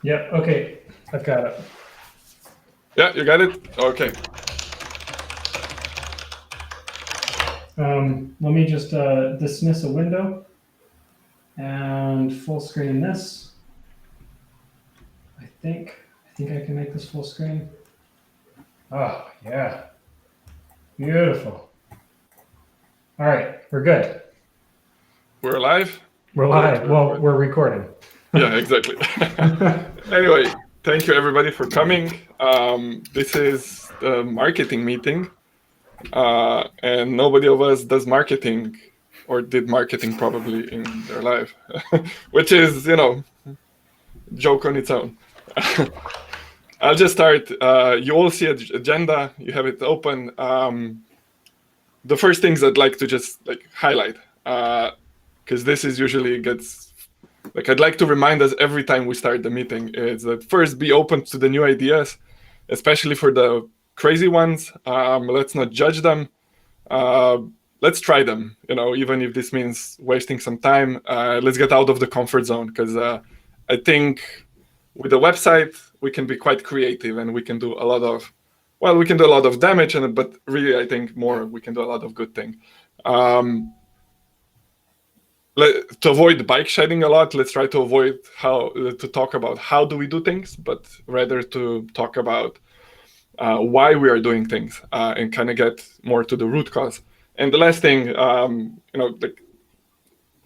Yep. Okay. I've got it. Yeah, you got it? Okay. Let me just dismiss a window and full screen this. I think I can make this full screen. Oh, yeah. Beautiful. All right, we're good. We're live? We're live. Well, we're recording. Yeah, exactly. Anyway, thank you everybody for coming. This is the marketing meeting. And nobody of us does marketing or did marketing probably in their life, which is, joke on its own. I'll just start. You all see an agenda. You have it open. The first things I'd like to just highlight, because this is usually gets I'd like to remind us every time we start the meeting is that first be open to the new ideas, especially for the crazy ones. Let's not judge them. Let's try them. Even if this means wasting some time. Let's get out of the comfort zone, because I think with the website we can be quite creative and we can do a lot of damage, but really I think more we can do a lot of good things. To avoid bike shedding a lot, let's try to avoid to talk about how do we do things, but rather to talk about why we are doing things, and kind of get more to the root cause. And the last thing,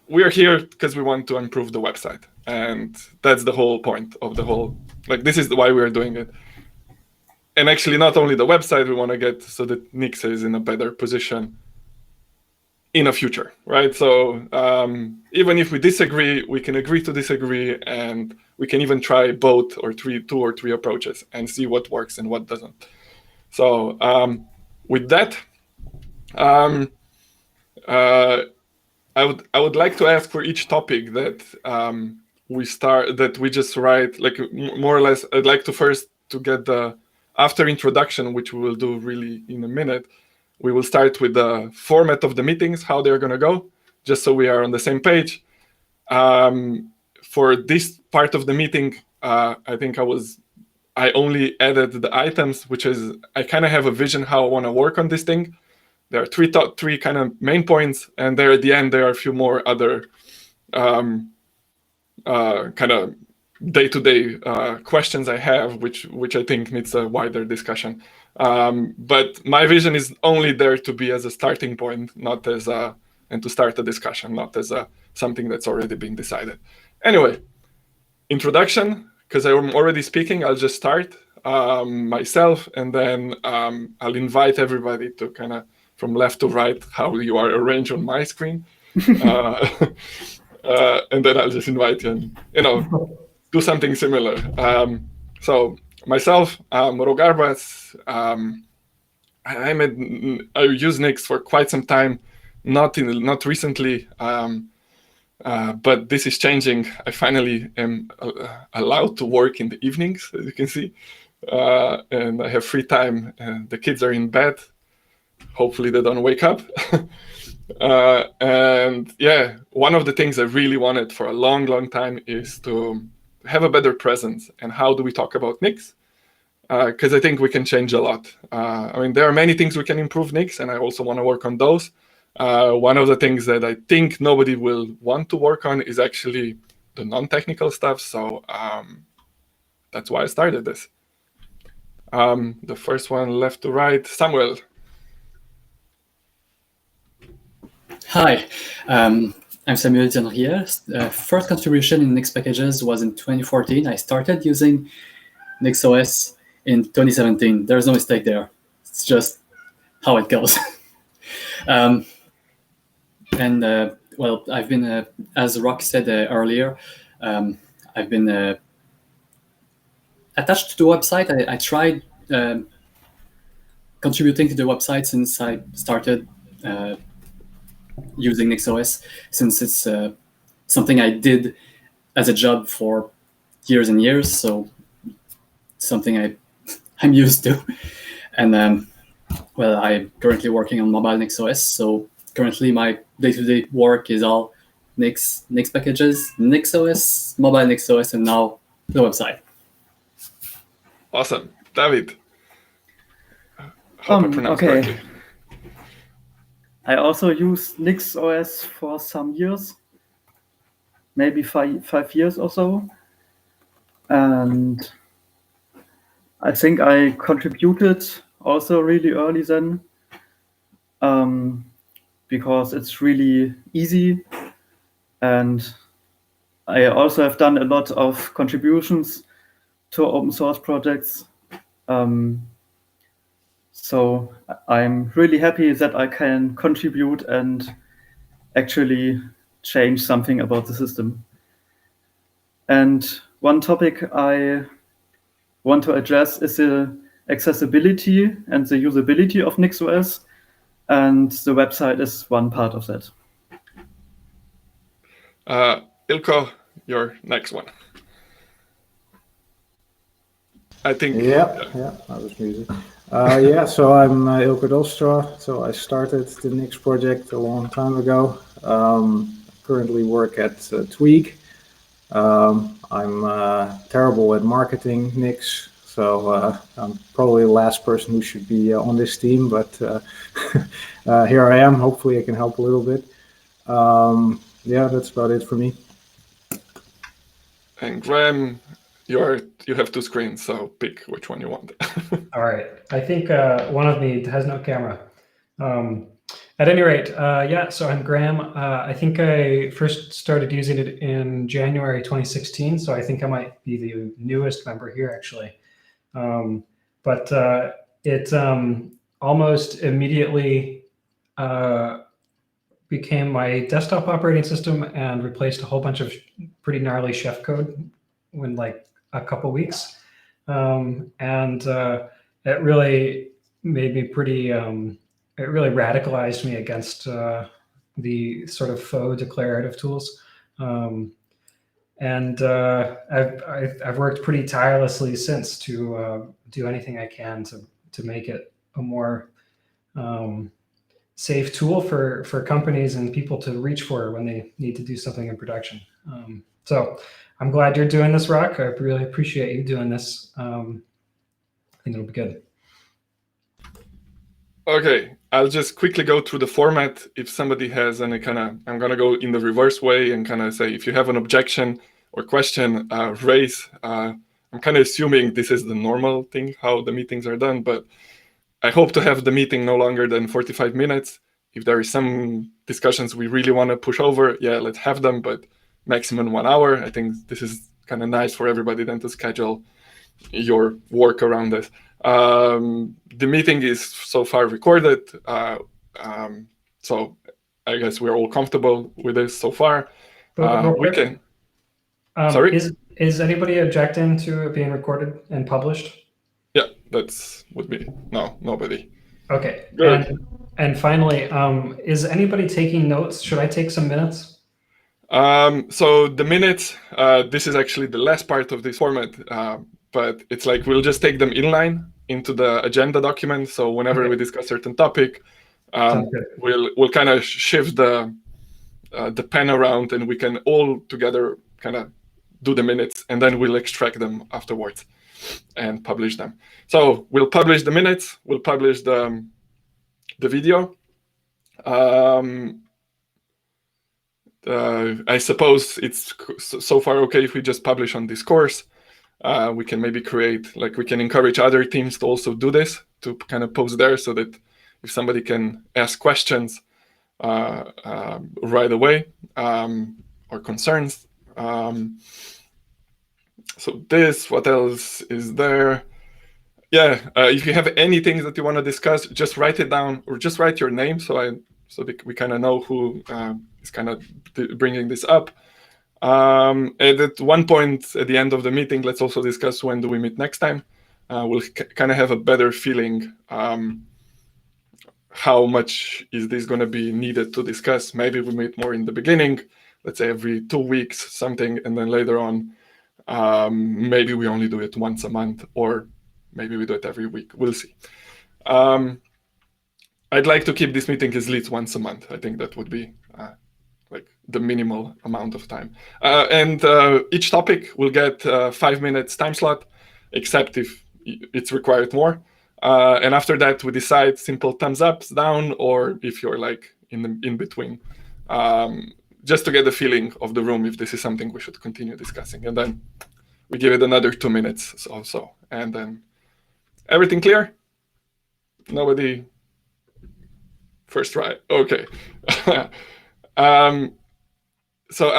we are here because we want to improve the website, and that's the whole point of the whole. This is why we are doing it. And actually, not only the website, we want to get so that Nix is in a better position in a future, right? So even if we disagree, we can agree to disagree, and we can even try both or two or three approaches and see what works and what doesn't. So with that, I would like to ask for each topic that we just write, more or less. I'd like to first to get the after introduction, which we will do really in a minute. We will start with the format of the meetings, how they're going to go, just so we are on the same page. For this part of the meeting, I think I only added the items, which is I kind of have a vision how I want to work on this thing. There are three kind of main points, and there at the end there are a few more other kind of day-to-day questions I have, which I think needs a wider discussion. But my vision is only there to be as a starting point, not as and to start a discussion, not as something that's already been decided. Anyway, introduction, because I'm already speaking, I'll just start myself, and then I'll invite everybody to kind of from left to right, how you are arranged on my screen. And then I'll just invite you and, do something similar. So myself, Rogarbas, I use Nix for quite some time, not recently, but this is changing. I finally am allowed to work in the evenings, as you can see, and I have free time. The kids are in bed. Hopefully they don't wake up. And yeah, one of the things I really wanted for a long time is to have a better presence. And how do we talk about Nix? Because I think we can change a lot. There are many things we can improve Nix, and I also want to work on those. One of the things that I think nobody will want to work on is actually the non-technical stuff. So that's why I started this. The first one, left to right, Samuel. Hi, I'm Samuel Dienrier. First contribution in Nix packages was in 2014. I started using NixOS in 2017. There's no mistake there. It's just how it goes. Well, I've been, as Rock said earlier, I've been attached to the website. I tried contributing to the website since I started using NixOS, since it's something I did as a job for years and years, so something I'm used to. And well, I'm currently working on mobile NixOS, so currently my day-to-day work is all Nix packages, NixOS, mobile NixOS, and now the website. Awesome. David. Hope I pronounced correctly. I also used NixOS for some years, maybe 5 years or so. And I think I contributed also really early then, because it's really easy. And I also have done a lot of contributions to open source projects. So I'm really happy that I can contribute and actually change something about the system. And one topic I want to address is the accessibility and the usability of NixOS, and the website is one part of that. Ilko, your next one. I think. Yeah, I was muted. So I'm Ilko Dolstra. So I started the Nix project a long time ago. Currently work at Tweak. I'm terrible at marketing Nix, so I'm probably the last person who should be on this team, but here I am. Hopefully I can help a little bit. That's about it for me. And Graham, you have two screens, so pick which one you want. All right. I think one of me has no camera. At any rate, so I'm Graham. I think I first started using it in January 2016, so I think I might be the newest member here, actually. But it almost immediately became my desktop operating system and replaced a whole bunch of pretty gnarly chef code in like a couple weeks. It really made me pretty, it really radicalized me against the sort of faux declarative tools. I've worked pretty tirelessly since to do anything I can to make it a more safe tool for companies and people to reach for when they need to do something in production. So I'm glad you're doing this, Rock. I really appreciate you doing this. I think it'll be good. Okay, I'll just quickly go through the format. If somebody has any I'm going to go in the reverse way and kind of say, if you have an objection or question, raise. I'm kind of assuming this is the normal thing, how the meetings are done, but I hope to have the meeting no longer than 45 minutes. If there is some discussions we really want to push over, let's have them, but maximum 1 hour. I think this is kind of nice for everybody then to schedule your work around this. The meeting is so far recorded, so I guess we're all comfortable with this so far. We can. Sorry? Is anybody objecting to it being recorded and published? Yeah, would be nobody. Okay. Good. And finally, is anybody taking notes? Should I take some minutes? So the minutes, this is actually the last part of this format, but it's like we'll just take them inline into the agenda document. So whenever we discuss certain topic, we'll kind of shift the pen around, and we can all together kind of do the minutes, and then we'll extract them afterwards and publish them. So we'll publish the minutes. We'll publish the video. I suppose it's so far okay if we just publish on Discourse. We can maybe we can encourage other teams to also do this, to kind of post there, so that if somebody can ask questions right away or concerns. So what else is there? If you have anything that you want to discuss, just write it down, or just write your name so we kind of know who is kind of bringing this up. And at one point at the end of the meeting, let's also discuss when do we meet next time. We'll kind of have a better feeling how much is this going to be needed to discuss. Maybe we meet more in the beginning, let's say every 2 weeks, something, and then later on, maybe we only do it once a month, or maybe we do it every week. We'll see. I'd like to keep this meeting at least once a month. I think that would be like the minimal amount of time. And each topic will get 5 minutes time slot, except if it's required more. And after that, we decide simple thumbs up, down, or if you're like in between, just to get the feeling of the room if this is something we should continue discussing. And then we give it another 2 minutes or so. And then everything clear? Nobody? First try. Okay. So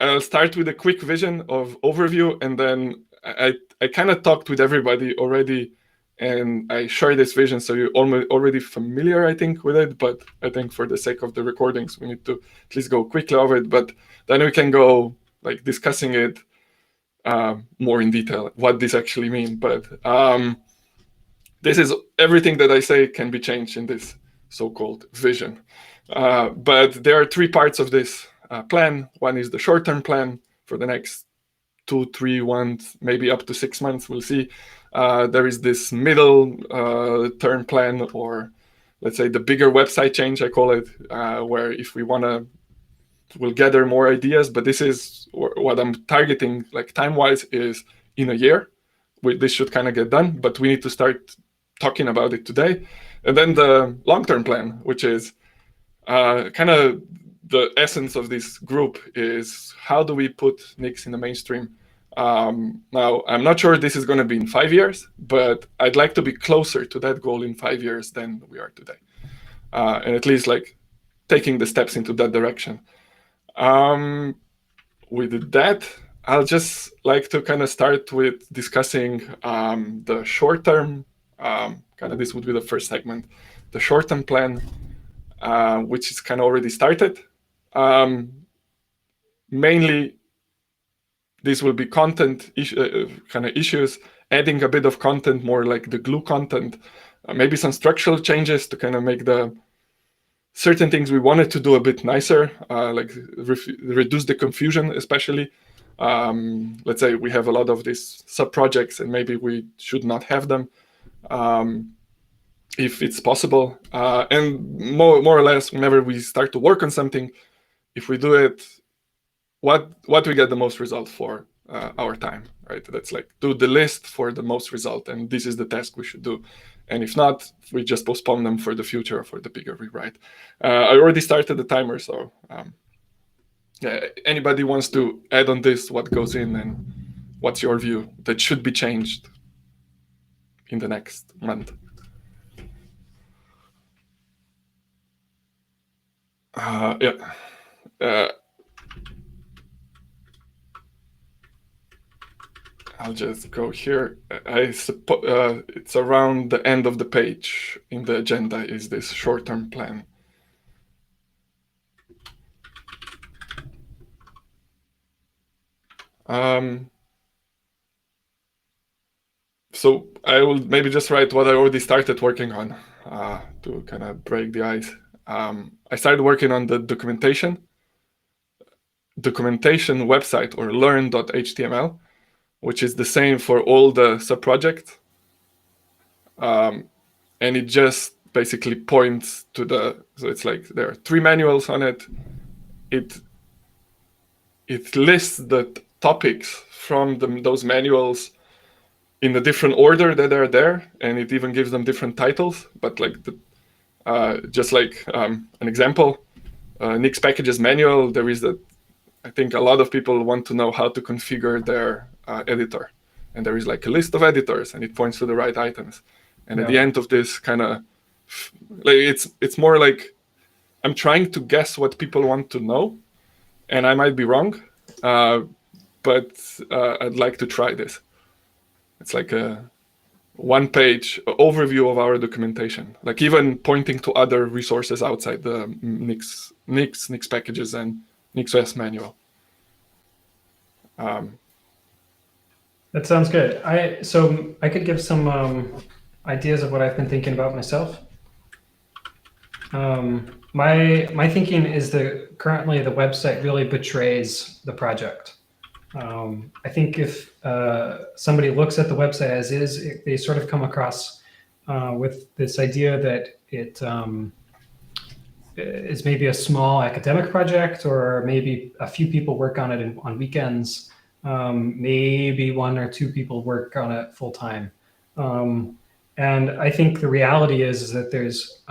I'll start with a quick vision of overview, and then I kind of talked with everybody already, and I share this vision, so you're already familiar, I think, with it. But I think for the sake of the recordings, we need to at least go quickly over it. But then we can go like discussing it more in detail, what this actually means. But this is everything that I say can be changed in this so-called vision. But there are 3 parts of this plan. One is the short-term plan for the next 2, 3 months, maybe up to 6 months. We'll see. There is this middle term plan, or let's say the bigger website change, I call it, where if we want to, we'll gather more ideas. But this is what I'm targeting, like time-wise, is in a year. This should kind of get done, but we need to start talking about it today. And then the long-term plan, which is kind of the essence of this group, is how do we put Nix in the mainstream? Now, I'm not sure this is going to be in 5 years, but I'd like to be closer to that goal in 5 years than we are today. And at least like taking the steps into that direction. With that, I'll just like to kind of start with discussing the short-term, kind of this would be the first segment, the short-term plan, which is kind of already started. Mainly, this will be content kind of issues, adding a bit of content, more like the glue content, maybe some structural changes to kind of make the certain things we wanted to do a bit nicer, like reduce the confusion, especially. Let's say we have a lot of these sub-projects and maybe we should not have them if it's possible. And more or less, whenever we start to work on something, if we do it, what we get the most result for our time, right? That's like do the list for the most result, and this is the task we should do. And if not, we just postpone them for the future, for the bigger rewrite. I already started the timer, so yeah, anybody wants to add on this, what goes in and what's your view that should be changed in the next month? Yeah. I'll just go here. I suppose it's around the end of the page in the agenda is this short-term plan. So I will maybe just write what I already started working on to kind of break the ice. I started working on the documentation website, or learn.html, which is the same for all the sub-projects. And it just basically points to so it's like there are 3 manuals on it. It lists the topics from those manuals in a different order that are there, and it even gives them different titles. But like just like an example, Nix packages manual, there is I think a lot of people want to know how to configure their editor, and there is like a list of editors, and it points to the right items. And at the end of this kind of like it's more like I'm trying to guess what people want to know, and I might be wrong, but I'd like to try this. It's like a 1-page overview of our documentation, like even pointing to other resources outside the Nix packages and NixOS manual. That sounds good. So I could give some ideas of what I've been thinking about myself. My thinking is that currently the website really betrays the project. I think if somebody looks at the website as is, they sort of come across with this idea that it is maybe a small academic project, or maybe a few people work on it on weekends. Maybe 1 or 2 people work on it full time. And I think the reality is that there's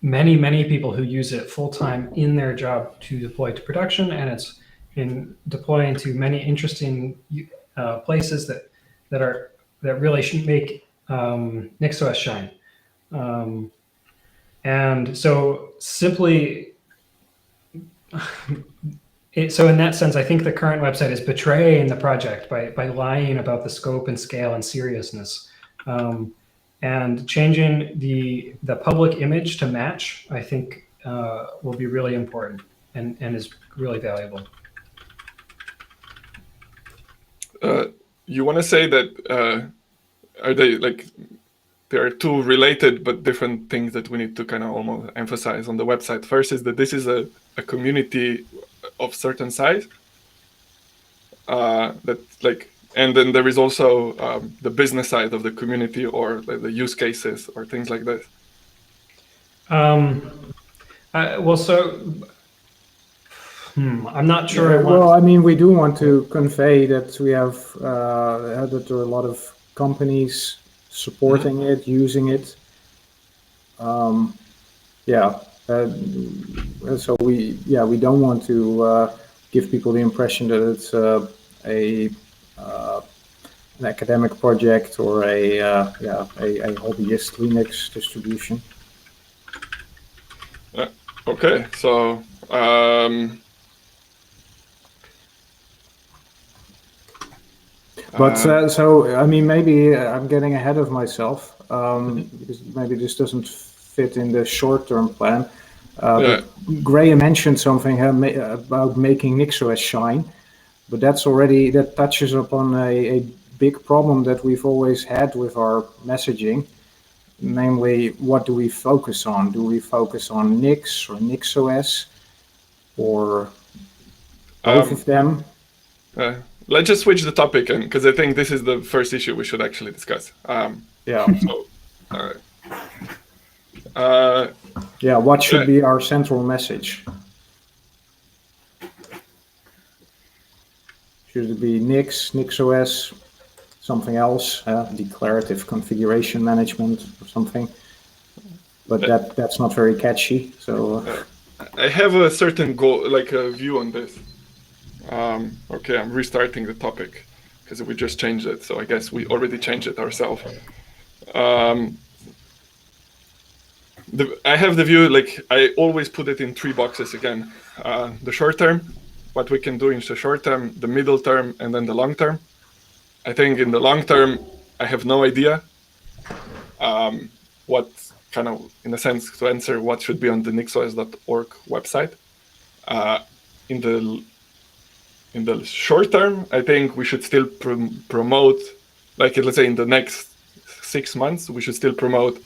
many people who use it full time in their job to deploy to production, and it's been deploying to many interesting places that really should make NixOS shine. And so simply, so in that sense, I think the current website is betraying the project by lying about the scope and scale and seriousness. And changing the public image to match, I think, will be really important and is really valuable. You want to say that are they like there are two related but different things that we need to kind of almost emphasize on the website? First is that this is a community of certain size that like, and then there is also the business side of the community, or the use cases or things like this. Well, so I'm not sure. Yeah, well, I mean, we do want to convey that we have that there are a lot of companies supporting it, using it. So we don't want to give people the impression that it's an academic project or a hobbyist Linux distribution. Okay, so so I mean, maybe I'm getting ahead of myself because maybe this doesn't fit in the short-term plan. But Graham mentioned something about making NixOS shine, but that touches upon a big problem that we've always had with our messaging, namely, what do we focus on? Do we focus on Nix or NixOS, or both of them? Let's just switch the topic, because I think this is the first issue we should actually discuss. What should be our central message? Should it be Nix, NixOS, something else, declarative configuration management or something? But that's not very catchy. So I have a certain goal, like a view on this. Okay, I'm restarting the topic because we just changed it. So I guess we already changed it ourselves. I have the view, like I always put it in 3 boxes again. The short term, what we can do in the short term, the middle term, and then the long term. I think in the long term, I have no idea what kind of, in a sense, to answer what should be on the nixos.org website. In the short term, I think we should still promote, like let's say in the next 6 months, we should still promote,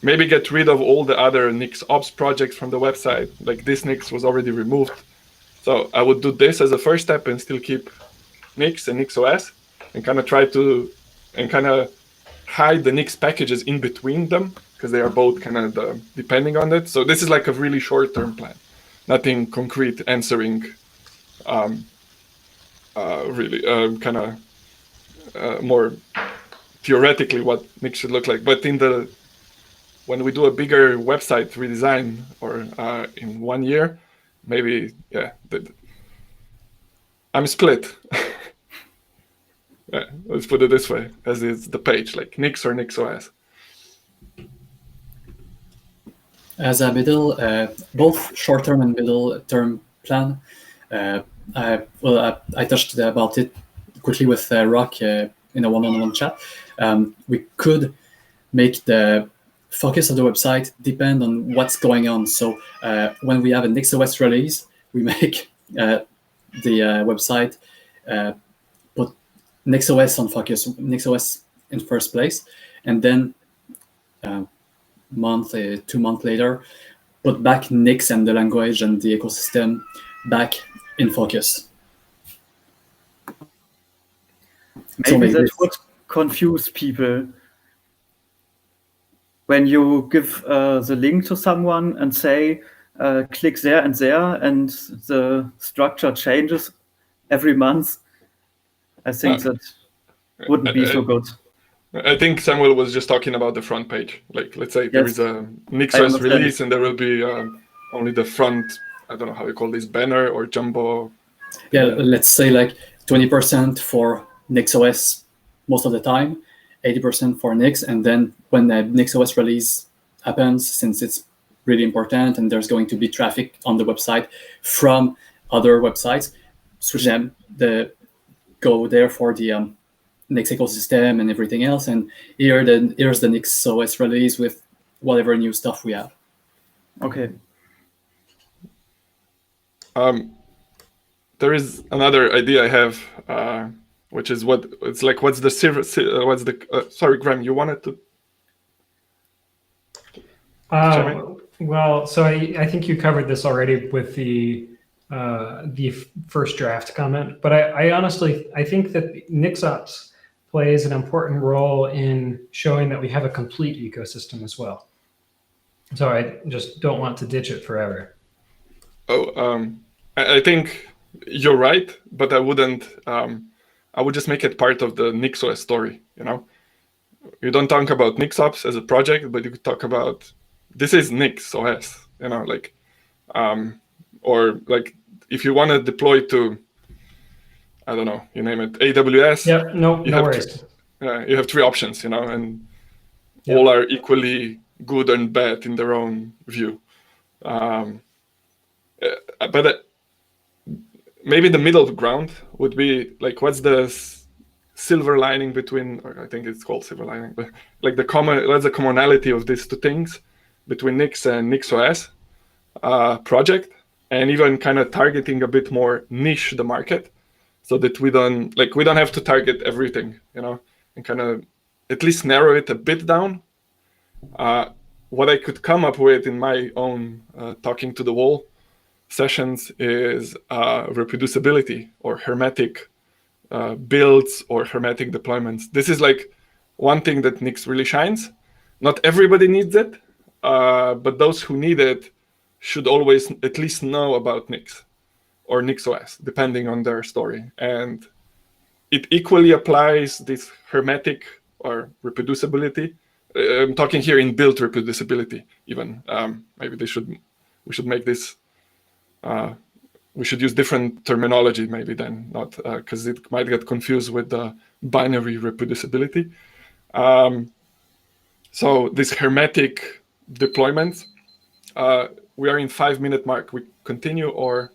maybe get rid of all the other NixOps projects from the website. Like this Nix was already removed. So I would do this as a first step and still keep Nix and NixOS and kind of try to, and kind of hide the Nix packages in between them because they are both kind of depending on it. So this is like a really short-term plan, nothing concrete answering more theoretically what Nix should look like. But when we do a bigger website redesign or in 1 year, maybe, I'm split. Let's put it this way, as it's the page, like Nix or NixOS. As a both short-term and middle-term plan, I touched about it quickly with Rock in a one-on-one chat. We could make the focus of the website depend on what's going on. So when we have a NixOS release, we make the website put NixOS on focus, NixOS in first place, and then 2 months later, put back Nix and the language and the ecosystem back in focus. Maybe that would confuse people. When you give the link to someone and say, click there, and the structure changes every month, I think that wouldn't be so good. I think Samuel was just talking about the front page. Like, let's say there Yes. is a I NixOS understand. release, and there will be only the front. I don't know how you call this, banner or jumbo. Yeah, let's say like 20% for NixOS most of the time, 80% for Nix, and then when the NixOS release happens, since it's really important and there's going to be traffic on the website from other websites, switch them, go there for the Nix ecosystem and everything else, and here's the NixOS release with whatever new stuff we have. Okay. There is another idea I have, which is what's the sorry, Graham, you wanted to? Well, so I think you covered this already with the first draft comment, but I honestly think that NixOS plays an important role in showing that we have a complete ecosystem as well. So I just don't want to ditch it forever. I think you're right, but I wouldn't. I would just make it part of the NixOS story. You don't talk about NixOps as a project, but you could talk about this is NixOS. Or like if you want to deploy to, I don't know, you name it, AWS. Yeah, no worries. You have three options, and all are equally good and bad in their own view. But maybe the middle ground would be like, what's the silver lining between, or I think it's called silver lining, but like what's the commonality of these two things between Nix and NixOS project, and even kind of targeting a bit more niche the market, so that we don't have to target everything, and kind of at least narrow it a bit down. What I could come up with in my own talking to the wall sessions is reproducibility or hermetic builds or hermetic deployments. This is like one thing that Nix really shines. Not everybody needs it, but those who need it should always at least know about Nix or NixOS, depending on their story. And it equally applies this hermetic or reproducibility. I'm talking here in build reproducibility even. Maybe we should make this, we should use different terminology maybe then, not because it might get confused with the binary reproducibility. So this hermetic deployment, we are in 5-minute mark. We continue or?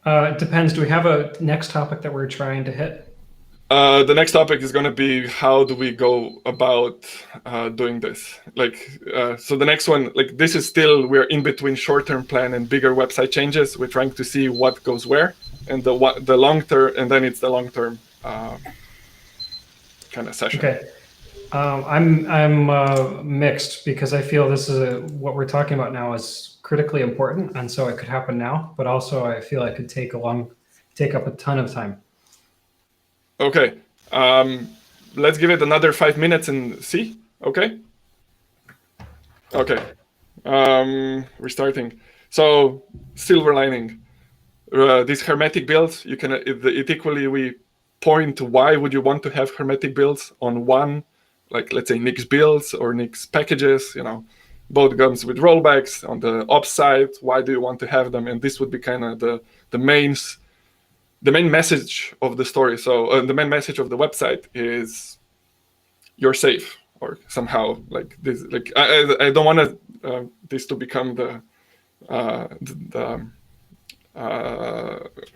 It depends. Do we have a next topic that we're trying to hit? The next topic is going to be how do we go about doing this? So the next one, this is still, we're in between short-term plan and bigger website changes. We're trying to see what goes where, and the long-term, and then it's the long-term kind of session. Okay. I'm mixed because I feel this is what we're talking about now is critically important, and so it could happen now. But also, I feel it could take up a ton of time. Okay, let's give it another 5 minutes and see. Okay. Restarting. So silver lining. These hermetic builds, you can it equally we point to why would you want to have hermetic builds on one, like let's say Nix builds or Nix packages. Both comes with rollbacks on the ops side. Why do you want to have them? And this would be kind of the main message of the story. So the main message of the website is you're safe, or somehow like this. Like I don't want this to become the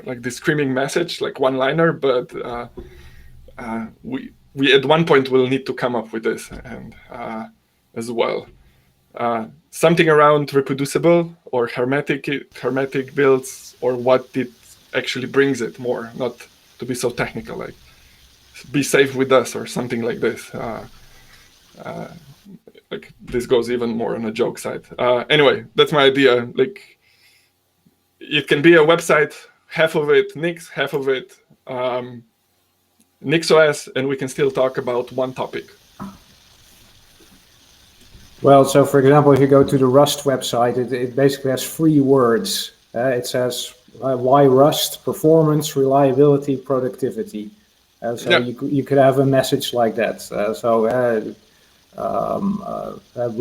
like the screaming message, like one-liner. But we at one point will need to come up with this and as well. Something around reproducible or hermetic builds, or what it actually brings it more, not to be so technical, like be safe with us or something like this. Like this goes even more on a joke side. Anyway, that's my idea. Like it can be a website, half of it Nix, half of it NixOS, and we can still talk about one topic. Well, so for example, if you go to the Rust website, it basically has 3 words. It says why Rust, performance, reliability, productivity. So Yeah. you could have a message like that.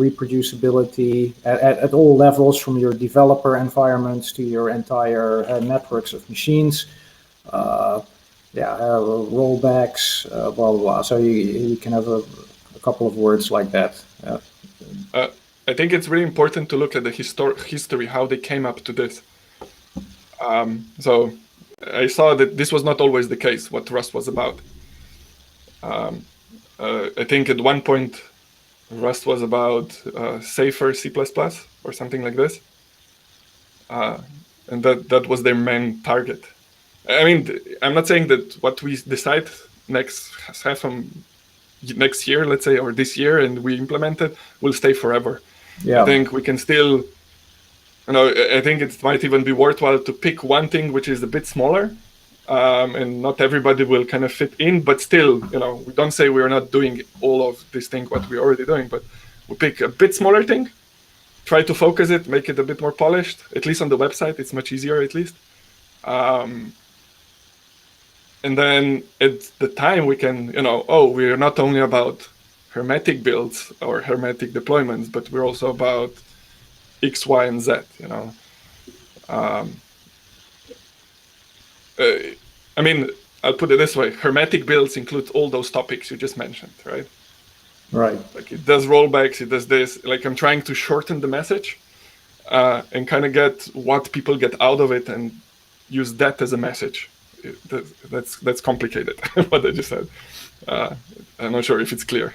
Reproducibility at all levels, from your developer environments to your entire networks of machines. Rollbacks, blah, blah, blah. So you can have a couple of words like that. I think it's really important to look at the history, how they came up to this. So I saw that this was not always the case, what Rust was about. I think at one point, Rust was about safer C++ or something like this. And that was their main target. I mean, I'm not saying that what we decide next year, let's say, or this year, and we implement it, will stay forever. Yeah. I think we can still, I think it might even be worthwhile to pick one thing which is a bit smaller, and not everybody will kind of fit in, but still, we don't say we're not doing all of this thing, what we're already doing, but we pick a bit smaller thing, try to focus it, make it a bit more polished, at least on the website, it's much easier at least. And then at the time we can, we're not only about hermetic builds or hermetic deployments, but we're also about X, Y, and Z, I mean, I'll put it this way. Hermetic builds include all those topics you just mentioned, right? Right. Like it does rollbacks, it does this. Like I'm trying to shorten the message and kind of get what people get out of it and use that as a message. That's complicated, what I just said. I'm not sure if it's clear.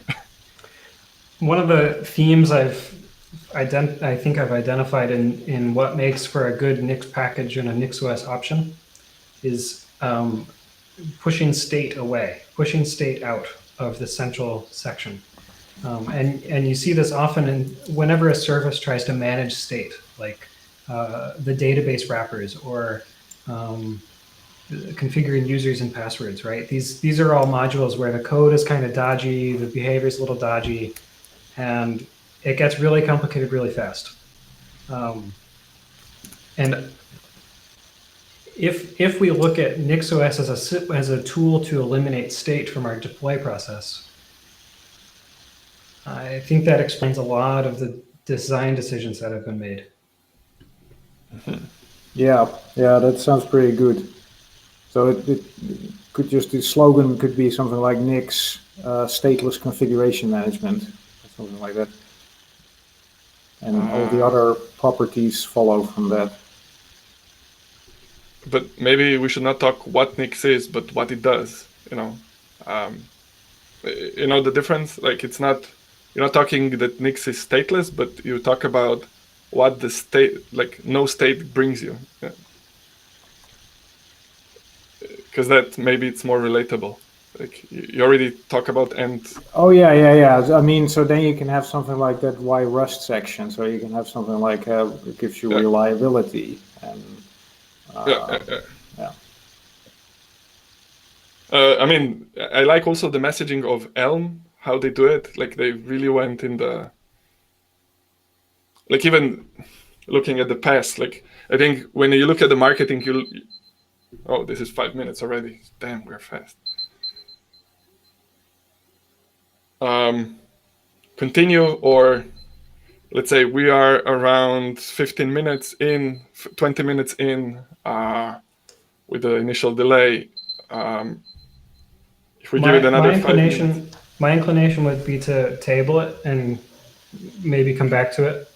One of the themes I think I've identified in what makes for a good Nix package and a NixOS option is pushing state away, pushing state out of the central section. And you see this often whenever a service tries to manage state, like the database wrappers or configuring users and passwords, right? These are all modules where the code is kind of dodgy, the behavior is a little dodgy, and it gets really complicated really fast. And if we look at NixOS as a tool to eliminate state from our deploy process, I think that explains a lot of the design decisions that have been made. Yeah, that sounds pretty good. So it could just, the slogan could be something like Nix stateless configuration management, or something like that. And all the other properties follow from that. But maybe we should not talk what Nix is, but what it does, the difference? Like you're not talking that Nix is stateless, but you talk about what the state, like no state brings you. Because that maybe it's more relatable. Like you already talk about end. Oh yeah. I mean, so then you can have something like that why Rust section. So you can have something like it gives you reliability and yeah. I mean, I like also the messaging of Elm, how they do it. Like they really went in the, like even looking at the past, like I think when you look at the marketing, oh, this is 5 minutes already. Damn, we're fast. Continue, or let's say we are around 15 minutes in, 20 minutes in with the initial delay. If we give it another 5 minutes. My inclination would be to table it and maybe come back to it.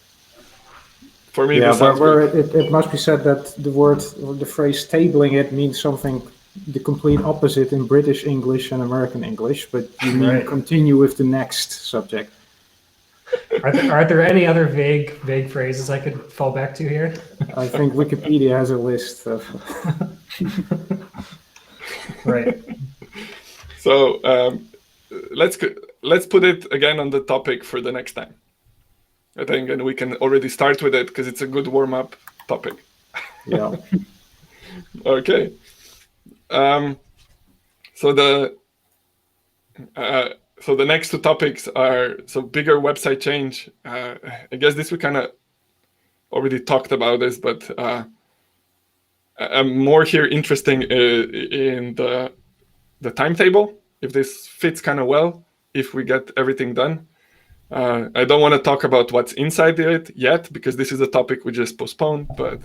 For me, yeah, this sounds good. It must be said that the phrase tabling it means something the complete opposite in British English and American English, but you mean continue with the next subject. Are there any other vague phrases I could fall back to here? I think Wikipedia has a list of. Right. So let's put it again on the topic for the next time, I think, and we can already start with it because it's a good warm-up topic. Yeah. Okay. So the next two topics are bigger website change. I guess this we kind of already talked about this, but I'm more here interesting in the the timetable, if this fits kind of well, if we get everything done. I don't want to talk about what's inside it yet, because this is a topic we just postponed, but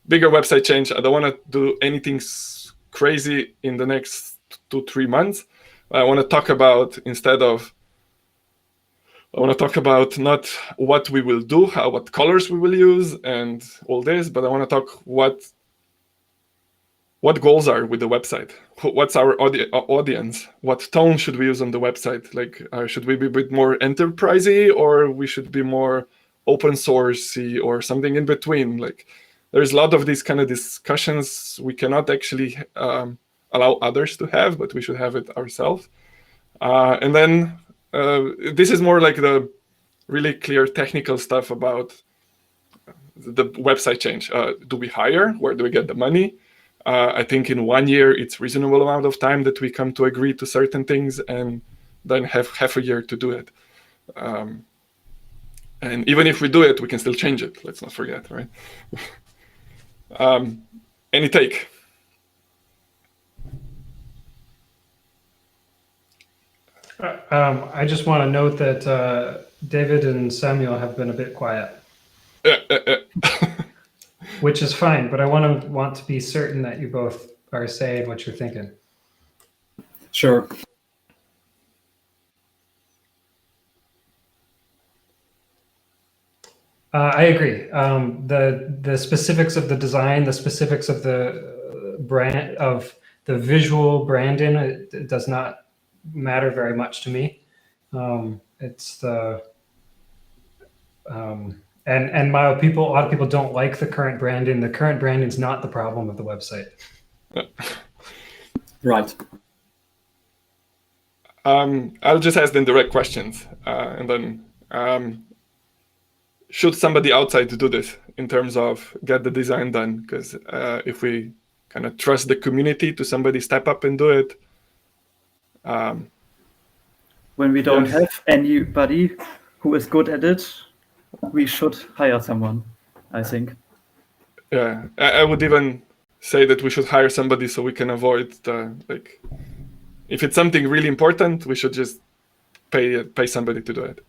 bigger website change. I don't want to do anything crazy in the next 2-3 months. I want to talk about not what we will do, what colors we will use and all this, but I want to talk what goals are with the website. What's our audience? What tone should we use on the website? Like, should we be a bit more enterprisey, or we should be more open sourcey, or something in between? Like, there's a lot of these kind of discussions we cannot actually allow others to have, but we should have it ourselves. And then this is more like the really clear technical stuff about the website change. Do we hire? Where do we get the money? I think in 1 year, it's reasonable amount of time that we come to agree to certain things, and then have half a year to do it. And even if we do it, we can still change it. Let's not forget, right? Any take? I just want to note that David and Samuel have been a bit quiet, which is fine, but I want to be certain that you both are saying what you're thinking. Sure. I agree. The specifics of the design, the specifics of the brand, of the visual branding, it does not matter very much to me. It's the and a lot of people don't like the current branding. The current branding is not the problem of the website. Right. I'll just ask them direct questions, and then should somebody outside do this in terms of get the design done? Because if we kind of trust the community to somebody step up and do it. When we don't Yes. have anybody who is good at it, we should hire someone, I think. Yeah, I would even say that we should hire somebody so we can avoid the, like, if it's something really important, we should just pay somebody to do it.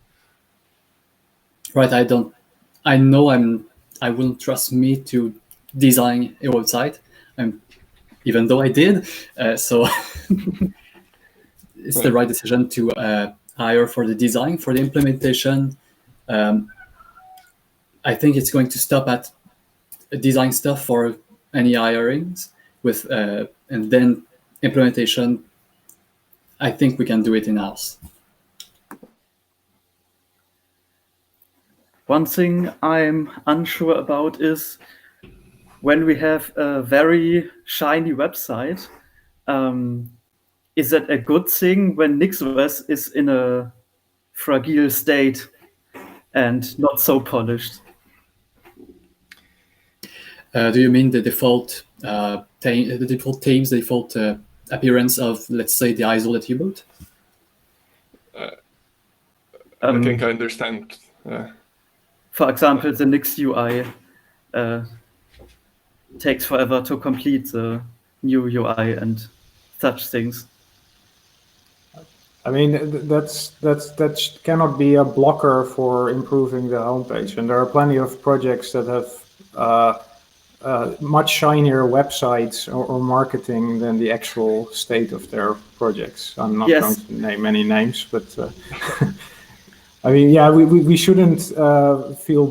Right. I wouldn't trust me to design a website. Even though I did, so it's the right decision to hire for the design. For the implementation, I think it's going to stop at design stuff for any hirings with, and then implementation. I think we can do it in-house. One thing I'm unsure about is when we have a very shiny website, is that a good thing when NixOS is in a fragile state and not so polished? Do you mean the default themes, the default appearance of, let's say, the ISO that you built? I think I understand. For example, the Nix UI takes forever to complete the new UI and such things. I mean, that cannot be a blocker for improving the homepage. And there are plenty of projects that have much shinier websites or marketing than the actual state of their projects. I'm not going to name any names, but I mean, yeah, we shouldn't feel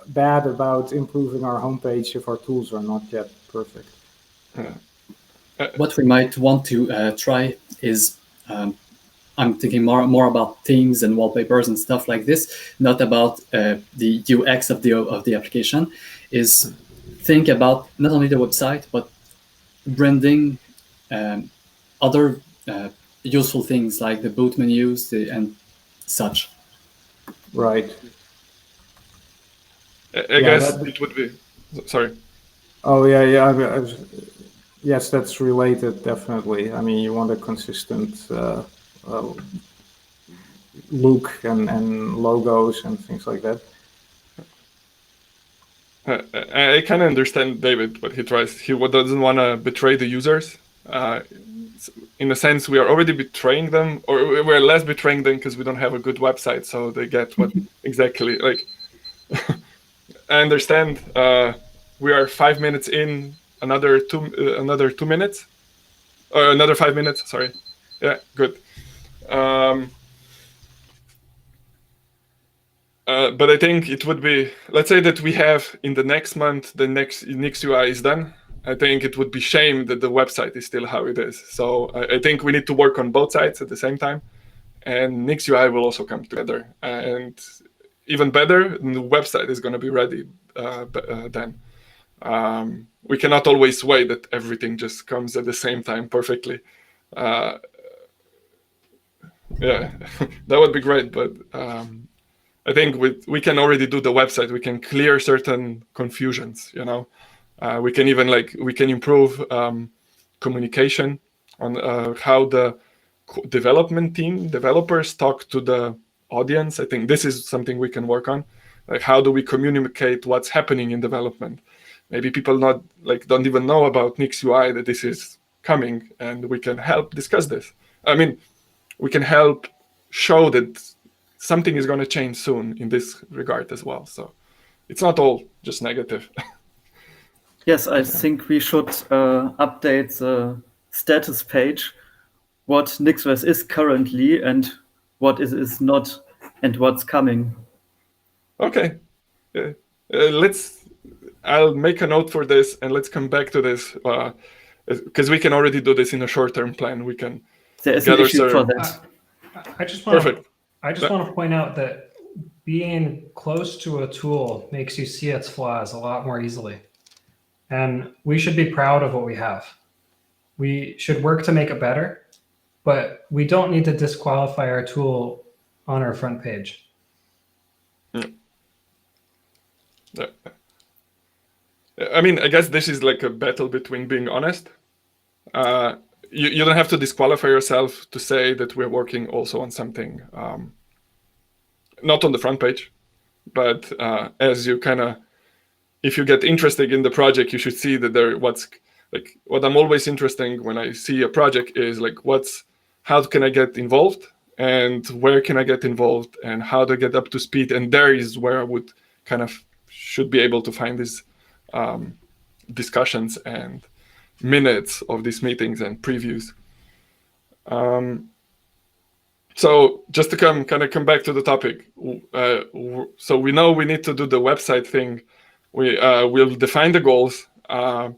bad about improving our homepage if our tools are not yet perfect. What we might want to try is, I'm thinking more about themes and wallpapers and stuff like this, not about the UX of the application. Is think about not only the website but branding, other useful things like the boot menus and such. Right. I guess it would be. Sorry. Oh yeah. Yes, that's related, definitely. I mean, you want a consistent look and logos and things like that. I kind of understand David, what he tries. He doesn't want to betray the users. in a sense, we are already betraying them, or we're less betraying them because we don't have a good website, so they get what exactly like. I understand. We are 5 minutes in. Another 2 minutes, or another 5 minutes. Sorry. Yeah, good. But I think it would be, let's say that we have in the next month, the next NixUI is done. I think it would be shame that the website is still how it is. So I think we need to work on both sides at the same time. And NixUI will also come together. And even better, the website is going to be ready then. We cannot always wait that everything just comes at the same time perfectly. Yeah, that would be great, but I think we can already do the website. We can clear certain confusions. We can even improve communication on how the developers talk to the audience. I think this is something we can work on. Like, how do we communicate what's happening in development? Maybe people don't even know about NixUI, that this is coming, and we can help discuss this. I mean, we can help show that something is going to change soon in this regard as well. So it's not all just negative. Yes, I think we should update the status page, what NixOS is currently and what is not, and what's coming. Okay. I'll make a note for this, and let's come back to this, because we can already do this in a short-term plan. We can. There is an issue for that. I just want Perfect. to point out that being close to a tool makes you see its flaws a lot more easily. And we should be proud of what we have. We should work to make it better, but we don't need to disqualify our tool on our front page. Yeah. I mean, I guess this is like a battle between being honest. You don't have to disqualify yourself to say that we're working also on something, not on the front page, but as you if you get interested in the project, you should see that what I'm always interested when I see a project is like, how can I get involved, and where can I get involved, and how to get up to speed. And there is where I would should be able to find these discussions and minutes of these meetings and previews. So just to come back to the topic. So we know we need to do the website thing. We'll define the goals. How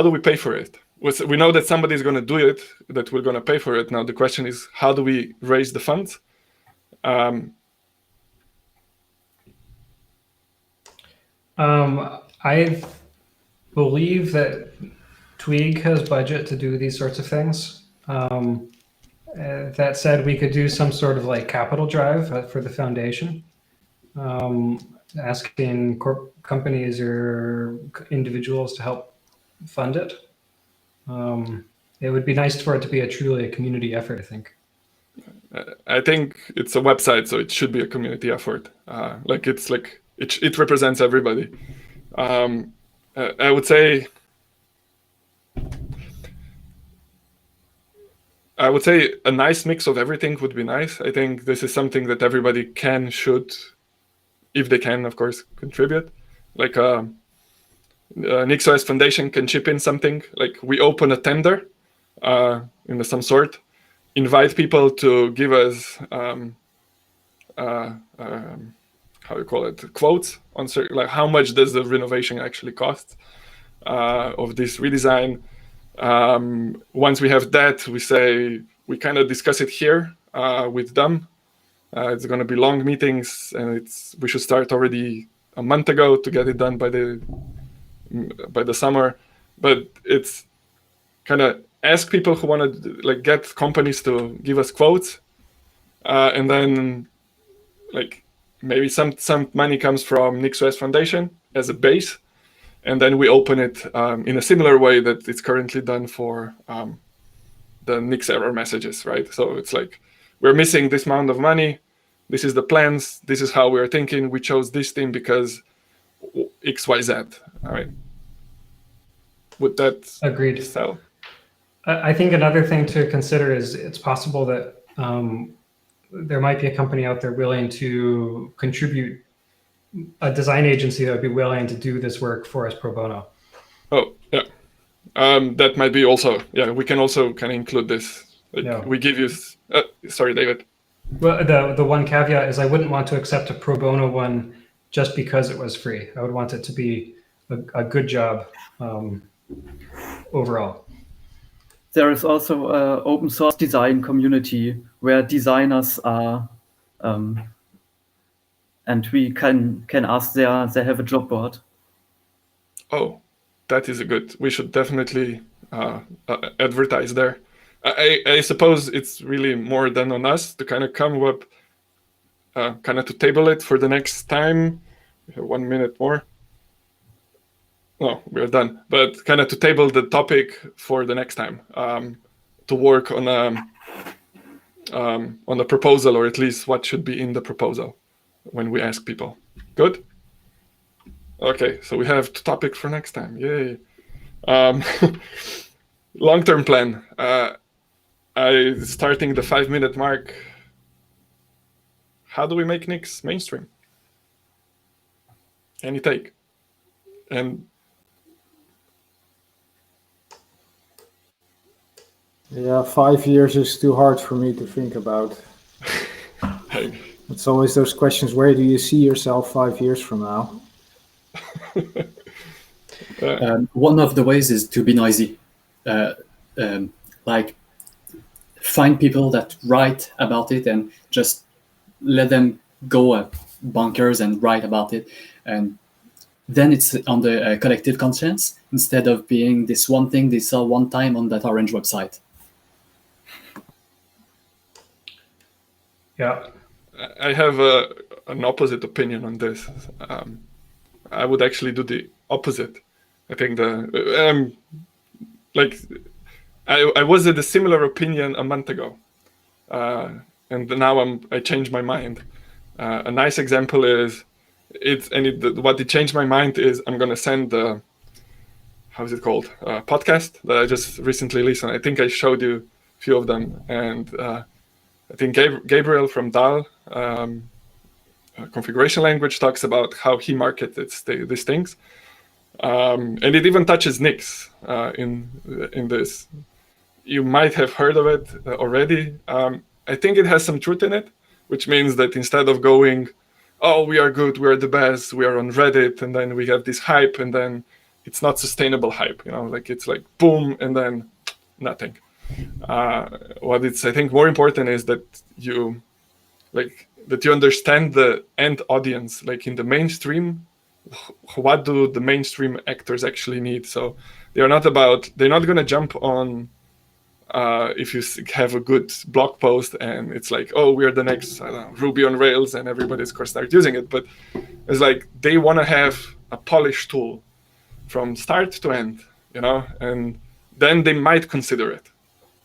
do we pay for it? We know that somebody is going to do it, that we're going to pay for it. Now the question is, how do we raise the funds? I believe that Twig has budget to do these sorts of things. That said, we could do some sort of capital drive for the foundation, asking companies or individuals to help fund it. It would be nice for it to be truly a community effort, I think. I think it's a website, so it should be a community effort. It represents everybody. I would say a nice mix of everything would be nice. I think this is something that everybody should, if they can, of course, contribute. NixOS Foundation can chip in something. Like, we open a tender in some sort, invite people to give us quotes on how much does the renovation actually cost of this redesign. Once we have that, we kind of discuss it here with them. It's going to be long meetings, and we should start already a month ago to get it done by the summer. But it's kind of ask people who want to get companies to give us quotes, and then maybe some money comes from NixOS Foundation as a base, and then we open it in a similar way that it's currently done for the Nix error messages, right? So it's we're missing this amount of money. This is the plans. This is how we're thinking. We chose this team because X, Y, Z. All right. Would that agreed? Sell? I think another thing to consider is it's possible that there might be a company out there willing to contribute, a design agency that would be willing to do this work for us pro bono. Oh, yeah. That might be also, yeah, we can also kind of include this. Like, Yeah. we give you, sorry, David. Well, the one caveat is I wouldn't want to accept a pro bono one just because it was free. I would want it to be a good job overall. There is also an open source design community where designers are, and we can ask they have a job board. Oh, that is a good. We should definitely advertise there. I suppose it's really more than on us to kind of come up, kind of to table it for the next time. We have 1 minute more. No, we're done. But kind of to table the topic for the next time, to work on a proposal, or at least what should be in the proposal when we ask people. Good? Okay, so we have the topic for next time. Yay. Long-term plan. I starting the 5-minute mark. How do we make Nix mainstream? Any take? And Yeah, 5 years is too hard for me to think about. It's always those questions, where do you see yourself 5 years from now? One of the ways is to be noisy. Like, find people that write about it and just let them go bonkers and write about it. And then it's on the collective conscience instead of being this one thing they saw one time on that orange website. Yeah. I have an opposite opinion on this. I would actually do the opposite. I think I was at a similar opinion a month ago, and now I changed my mind. A nice example is what it changed my mind is I'm gonna send the how's it called podcast that I just recently listened. I think I showed you a few of them, and I think Gabriel from DAL configuration language talks about how he marketed these things, and it even touches Nix in this. You might have heard of it already. I think it has some truth in it, which means that instead of going, oh, we are good, we are the best, we are on Reddit, and then we have this hype, and then it's not sustainable hype, like it's like boom, and then nothing. What it's, I think, more important is that you understand the end audience, like in the mainstream, what do the mainstream actors actually need? So they're not going to jump on if you have a good blog post and it's like, oh, we're the next Ruby on Rails and everybody's going to start using it. But it's like they want to have a polished tool from start to end, and then they might consider it.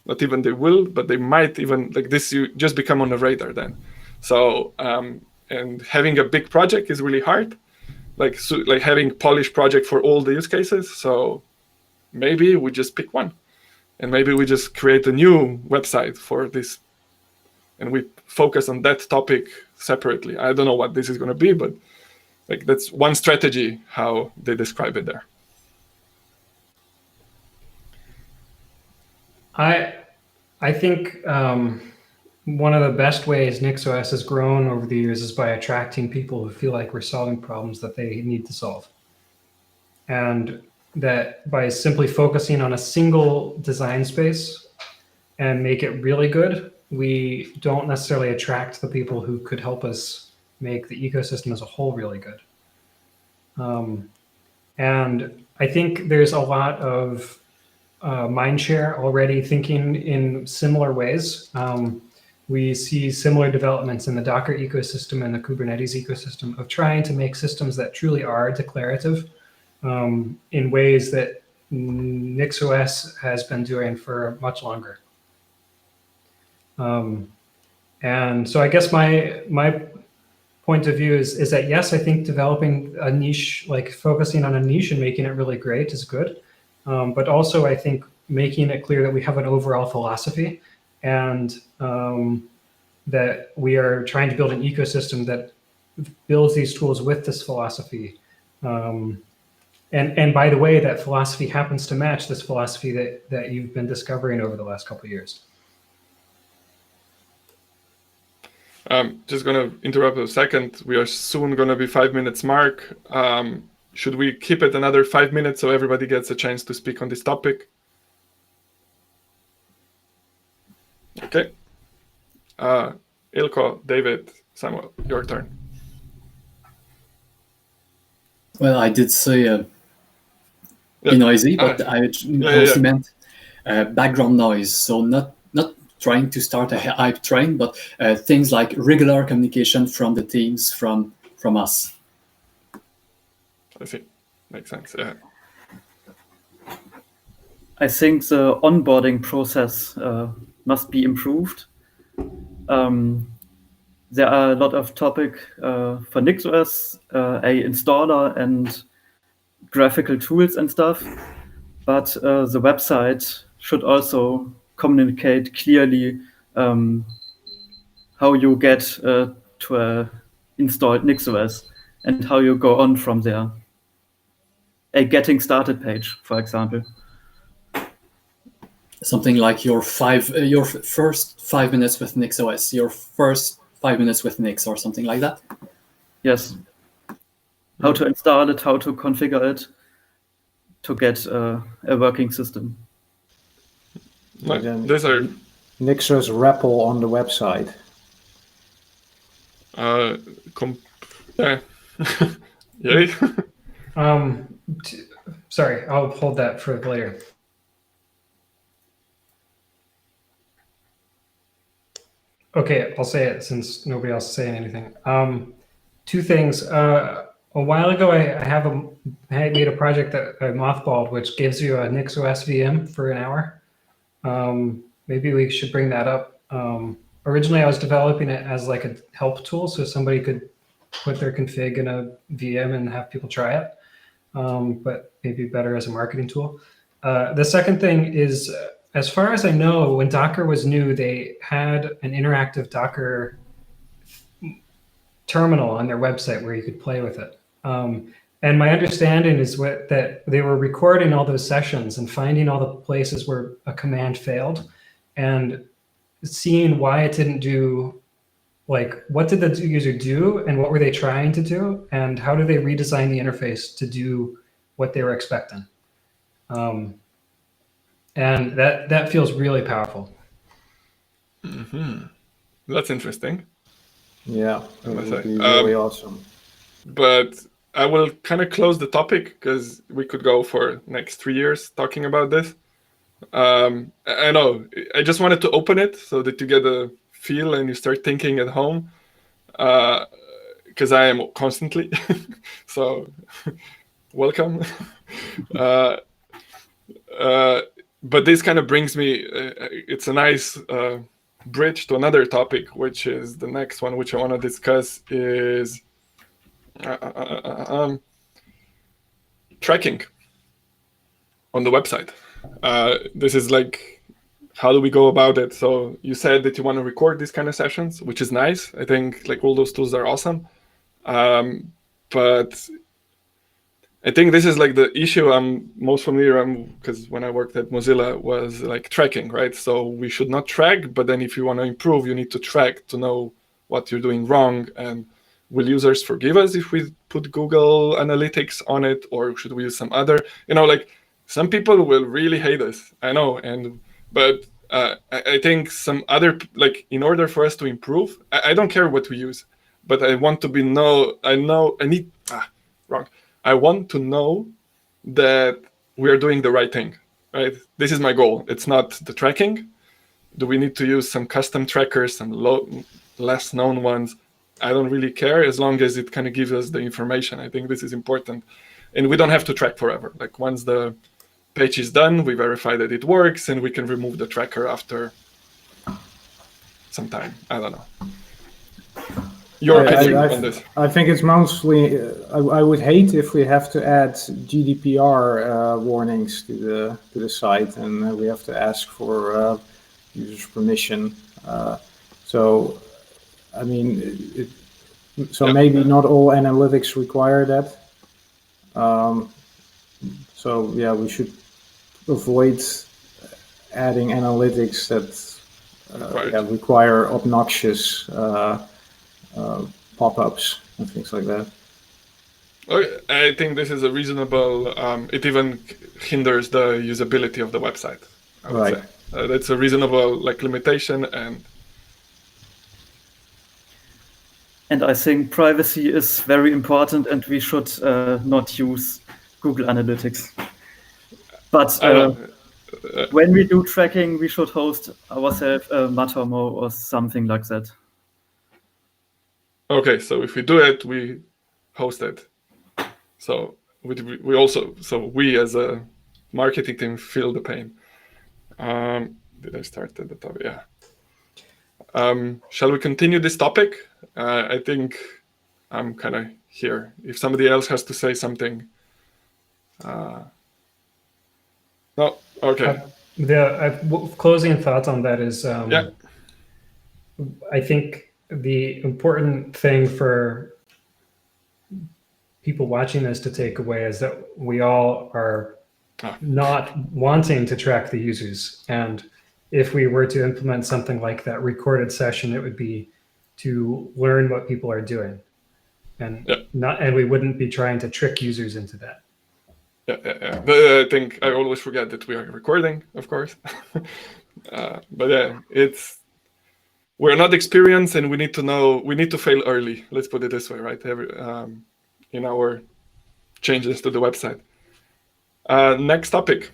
Not even they will, but they might even, like this, you just become on the radar then. So, and having a big project is really hard, like having polished project for all the use cases. So maybe we just pick one, and maybe we just create a new website for this, and we focus on that topic separately. I don't know what this is going to be, but like that's one strategy how they describe it there. I think one of the best ways NixOS has grown over the years is by attracting people who feel like we're solving problems that they need to solve. And that by simply focusing on a single design space and make it really good, we don't necessarily attract the people who could help us make the ecosystem as a whole really good. And I think there's a lot of mindshare already thinking in similar ways. We see similar developments in the Docker ecosystem and the Kubernetes ecosystem of trying to make systems that truly are declarative in ways that NixOS has been doing for much longer. And so I guess my point of view is that, yes, I think developing a niche, like focusing on a niche and making it really great is good. But also I think making it clear that we have an overall philosophy, and that we are trying to build an ecosystem that builds these tools with this philosophy. And by the way, that philosophy happens to match this philosophy that you've been discovering over the last couple of years. Just going to interrupt a second. We are soon going to be 5 minutes mark. Should we keep it another 5 minutes so everybody gets a chance to speak on this topic? Okay. Ilko, David, Samuel, your turn. Well, I did say be noisy, but I mostly meant background noise. So not trying to start a hype train, but things like regular communication from the teams, from us. I see. Makes sense. Yeah. I think the onboarding process must be improved. There are a lot of topics for NixOS, a installer and graphical tools and stuff, but the website should also communicate clearly how you get to a installed NixOS and how you go on from there. A getting started page, for example. Something like your first 5 minutes with NixOS, your first 5 minutes with Nix, or something like that. Yes. How to install it, how to configure it, to get a working system. These are NixOS REPL on the website. Yeah. Yay. Sorry, I'll hold that for later. Okay, I'll say it since nobody else is saying anything. Two things. A while ago, I made a project that I mothballed, which gives you a NixOS VM for an hour. Maybe we should bring that up. Originally, I was developing it as like a help tool, so somebody could put their config in a VM and have people try it, but maybe better as a marketing tool. The second thing is, as far as I know, when Docker was new, they had an interactive Docker terminal on their website where you could play with it. And my understanding is that they were recording all those sessions and finding all the places where a command failed and seeing why it didn't do, like, what did the user do and what were they trying to do and how do they redesign the interface to do what they were expecting. And that feels really powerful. Mm-hmm. That's interesting. Yeah, it would be really awesome. But I will kind of close the topic because we could go for next 3 years talking about this. I know, I just wanted to open it so that you get a feel and you start thinking at home, because I am constantly. So welcome. But this kind of brings me, it's a nice bridge to another topic, which is the next one, which I want to discuss is tracking on the website. This is like, how do we go about it? So you said that you want to record these kind of sessions, which is nice. I think like all those tools are awesome. But I think this is like the issue I'm most familiar with, because when I worked at Mozilla was like tracking, right? So we should not track, but then if you want to improve, you need to track to know what you're doing wrong. And will users forgive us if we put Google Analytics on it, or should we use some other, like some people will really hate us, I know. But I think some other, like in order for us to improve, I don't care what we use, but I want to I want to know that we are doing the right thing, right? This is my goal. It's not the tracking. Do we need to use some custom trackers, some less known ones? I don't really care, as long as it kind of gives us the information. I think this is important. And we don't have to track forever. Like once the page is done, we verify that it works, and we can remove the tracker after some time. I don't know. your I- opinion I- on this? I think it's mostly. I would hate if we have to add GDPR warnings to the site, and we have to ask for users' permission. So, I mean, so Yeah. maybe not all analytics require that. So yeah, we should avoid adding analytics that Right. require obnoxious pop-ups and things like that. Okay, I think this is a reasonable. It even hinders the usability of the website, I would Right. say. That's a reasonable limitation, and And I think privacy is very important, and we should not use Google Analytics. But I don't. when we do tracking, we should host ourselves a Matomo or something like that. Okay, so if we do it, we host it. So we also, so we as a marketing team feel the pain. Did I start at the top? Yeah. Shall we continue this topic? I think I'm kind of here. If somebody else has to say something. No. Okay. Closing thoughts on that is, Yeah. I think the important thing for people watching this to take away is that we all are not wanting to track the users. And if we were to implement something like that recorded session, it would be to learn what people are doing, and and we wouldn't be trying to trick users into that. Yeah. But I think I always forget that we are recording, of course. But yeah, we're not experienced, and we need to know. We need to fail early. Let's put it this way, right? In our changes to the website. Next topic.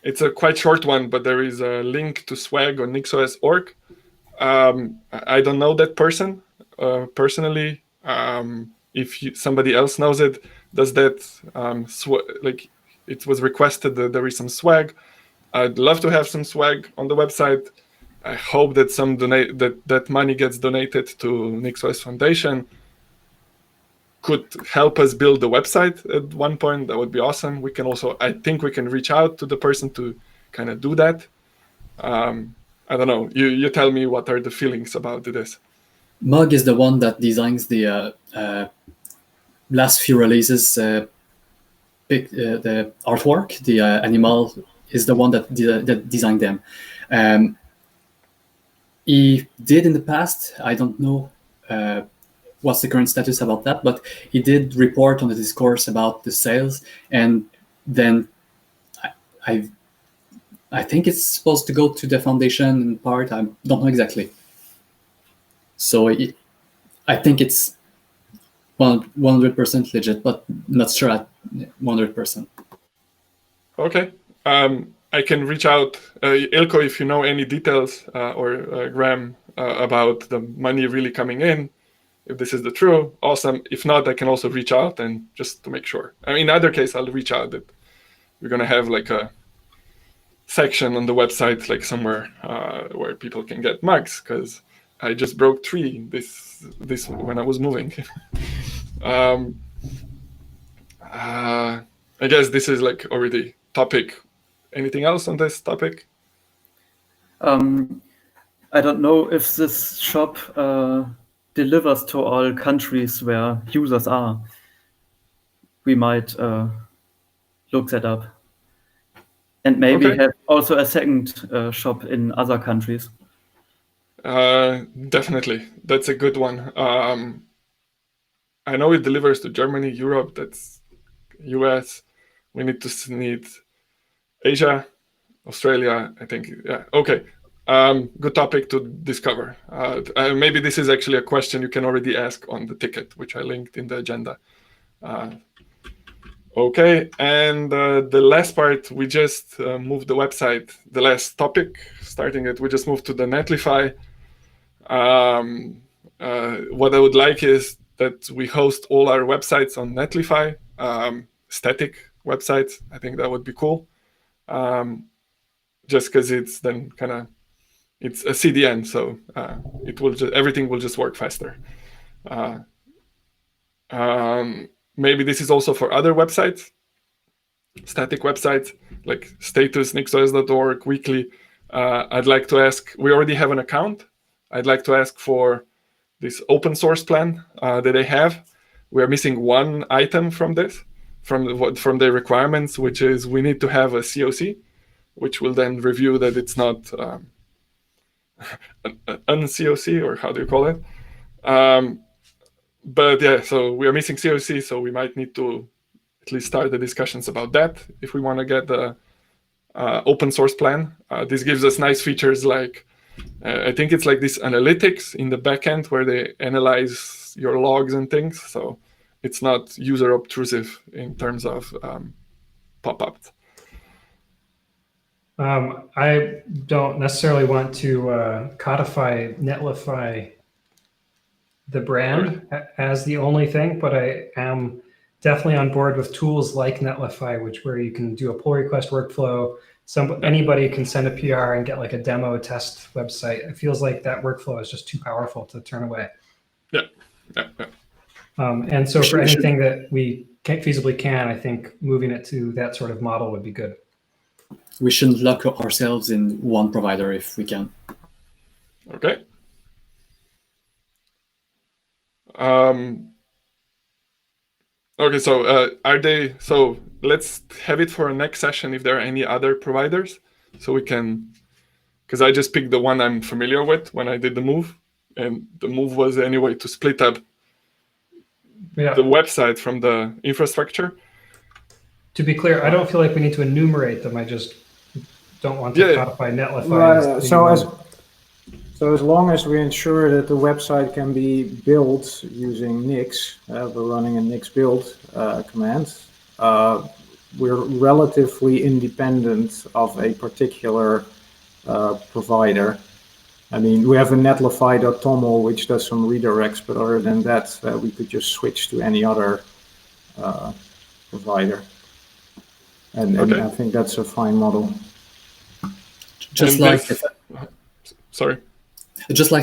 It's a quite short one, but there is a link to Swag on NixOS.org. I don't know that person personally. If somebody else knows it, does that it was requested that there is some swag. I'd love to have some swag on the website. I hope that that money gets donated to NixOS Foundation. Could help us build the website at one point. That would be awesome. We can also, I think we can reach out to the person to kind of do that. I don't know. You tell me what are the feelings about this. Mug is the one that designs the last few releases. The artwork, the animal is the one that designed them. He did in the past. I don't know what's the current status about that, but he did report on the discourse about the sales, and then I think it's supposed to go to the foundation in part. I don't know exactly. So I think it's 100% legit, but not sure at 100%. Okay. I can reach out, Ilko, if you know any details, or Graham, about the money really coming in. If this is the true, awesome. If not, I can also reach out and just to make sure. I mean, in either case, I'll reach out that we're going to have like a section on the website, like somewhere where people can get mugs, because I just broke 3 this when I was moving. I guess this is like already topic. Anything else on this topic? I don't know if this shop delivers to all countries where users are. We might look that up. And maybe have also a second shop in other countries. Definitely. That's a good one. I know it delivers to Germany, Europe, that's US. We need Asia, Australia, I think. Yeah, okay. Good topic to discover. Maybe this is actually a question you can already ask on the ticket, which I linked in the agenda. Okay, and the last part, we just moved the website. The last topic, starting it, we just moved to the Netlify. What I would like is that we host all our websites on Netlify, static websites. I think that would be cool. Just because it's then kind of it's a CDN, so it will everything will just work faster. Maybe this is also for other websites, static websites like status, nixos.org, weekly. I'd like to ask, we already have an account. I'd like to ask for this open source plan that they have. We are missing one item from this, from the requirements, which is we need to have a COC, which will then review that it's not an un-COC, or how do you call it? But yeah, so we are missing COC, so we might need to at least start the discussions about that if we want to get the open source plan. This gives us nice features like, I think it's like this analytics in the backend where they analyze your logs and things. So it's not user obtrusive in terms of pop-ups. I don't necessarily want to codify Netlify, the brand, as the only thing, but I am definitely on board with tools like Netlify, where you can do a pull request workflow. Anybody can send a PR and get like a demo test website. It feels like that workflow is just too powerful to turn away. Yeah. And so for anything that we feasibly can, I think moving it to that sort of model would be good. We shouldn't lock ourselves in one provider if we can. Okay. Okay, so so let's have it for a next session if there are any other providers, so we can, because I just picked the one I'm familiar with when I did the move, and the move was anyway to split up the website from the infrastructure. To be clear, I don't feel like we need to enumerate them. I just don't want to codify Netlify. So as long as we ensure that the website can be built using Nix, we're running a Nix build command, we're relatively independent of a particular provider. I mean, we have a netlify.toml, which does some redirects, but other than that, we could just switch to any other provider. And I think that's a fine model. Just like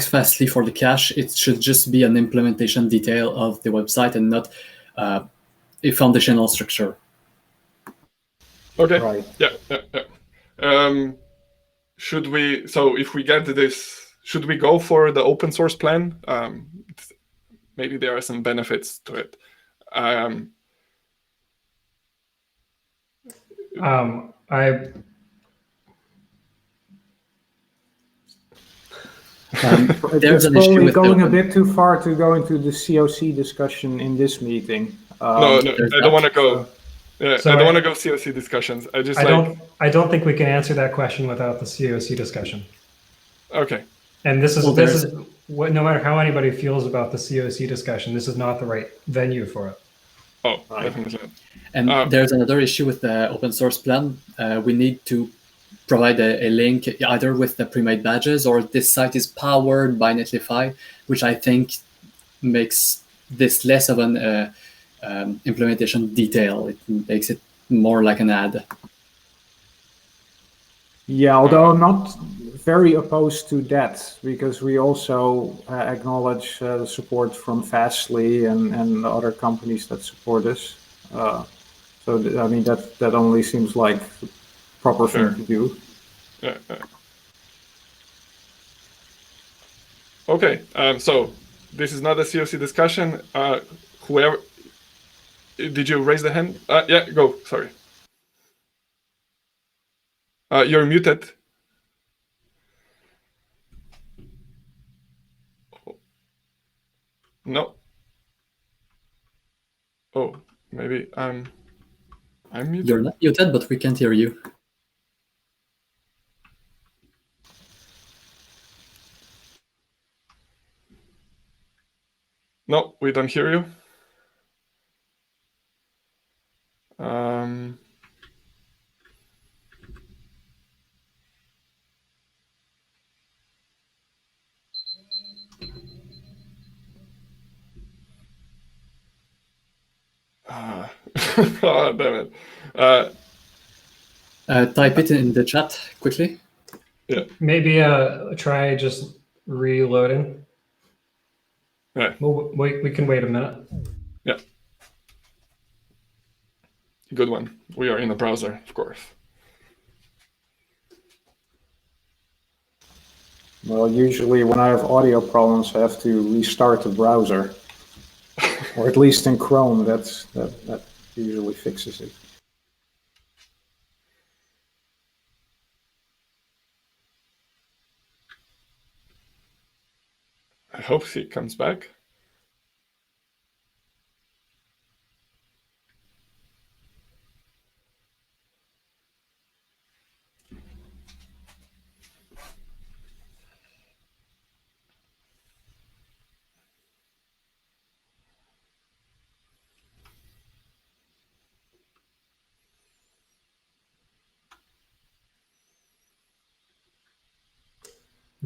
Fastly for the cache, it should just be an implementation detail of the website and not a foundational structure. Okay. Right. Yeah. Should we? So if we get this, should we go for the open source plan? Maybe there are some benefits to it. There's an issue with going a bit too far to go into the COC discussion in this meeting. No, I don't want to go. I don't want to go COC discussions. I don't think we can answer that question without the COC discussion. Okay. And this is what, no matter how anybody feels about the COC discussion, this is not the right venue for it. Oh, definitely. And there's another issue with the open source plan. We need to provide a link either with the pre-made badges or this site is powered by Netlify, which I think makes this less of an implementation detail. It makes it more like an ad. Yeah, although I'm not very opposed to that, because we also acknowledge the support from Fastly and other companies that support us. So I mean that only seems like the proper thing to do. Yeah. Okay, so this is not a COC discussion. Whoever, did you raise the hand? Yeah, go. Sorry. You're muted. No. Oh, maybe I'm muted. You're not muted, but we can't hear you. No, we don't hear you. Oh, damn it. Type it in the chat quickly. Maybe try just reloading. Yeah. Well, we can wait a minute. Yeah. Good one. We are in a browser, of course. Well, usually when I have audio problems, I have to restart the browser, or at least in Chrome. That usually fixes it. I hope he comes back.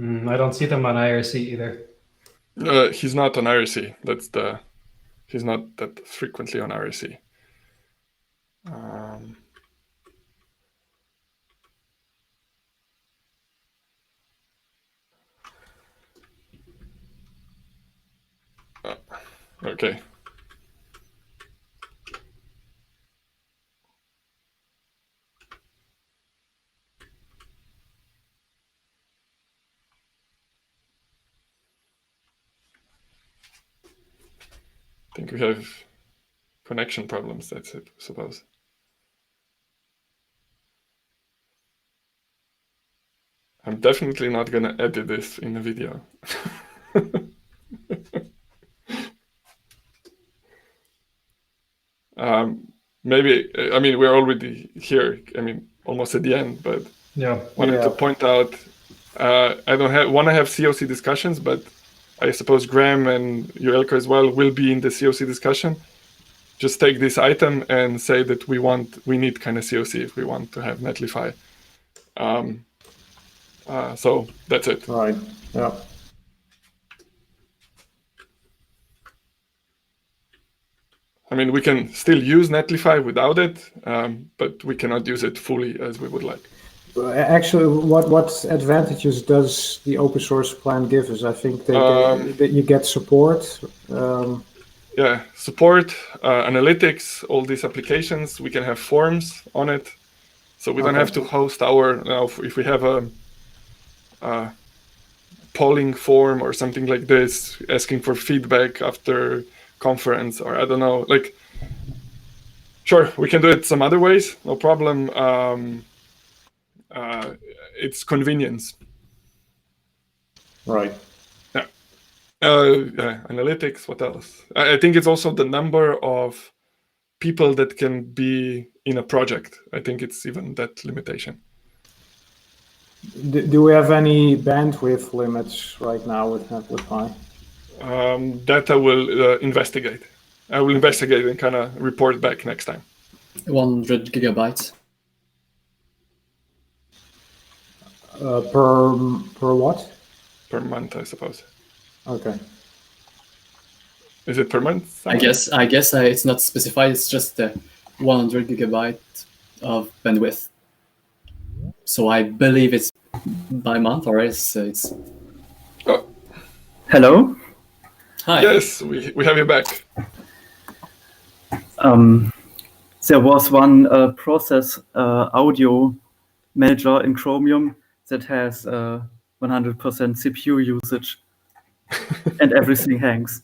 I don't see them on IRC either. He's not on IRC. He's not that frequently on IRC. Okay. I think we have connection problems. That's it, I suppose. I'm definitely not gonna edit this in a video. Maybe, I mean, we're already here. I mean, almost at the end, but Yeah. wanted to point out, I don't want to have COC discussions, but I suppose Graham and Elko as well will be in the COC discussion. Just take this item and say that we need kind of COC if we want to have Netlify. So that's it. Right. Yeah. I mean, we can still use Netlify without it, but we cannot use it fully as we would like. Actually, what advantages does the open source plan give us? I think that you get support. Yeah, support, analytics, all these applications. We can have forms on it, so we don't have to host our. If we have a polling form or something like this, asking for feedback after conference, or I don't know, like, sure, we can do it some other ways, no problem. It's convenience. Right. Analytics, what else? I think it's also the number of people that can be in a project. I think it's even that limitation. Do we have any bandwidth limits right now with Netlify? That I will investigate. I will investigate and kind of report back next time. 100 gigabytes. Per what? Per month, I suppose. Okay. Is it per month? I guess it's not specified. It's just 100 gigabyte of bandwidth. So I believe it's by month, or it's. Oh. Hello? Hi. Yes, we have you back. There was one process audio manager in Chromium that has 100% CPU usage and everything hangs.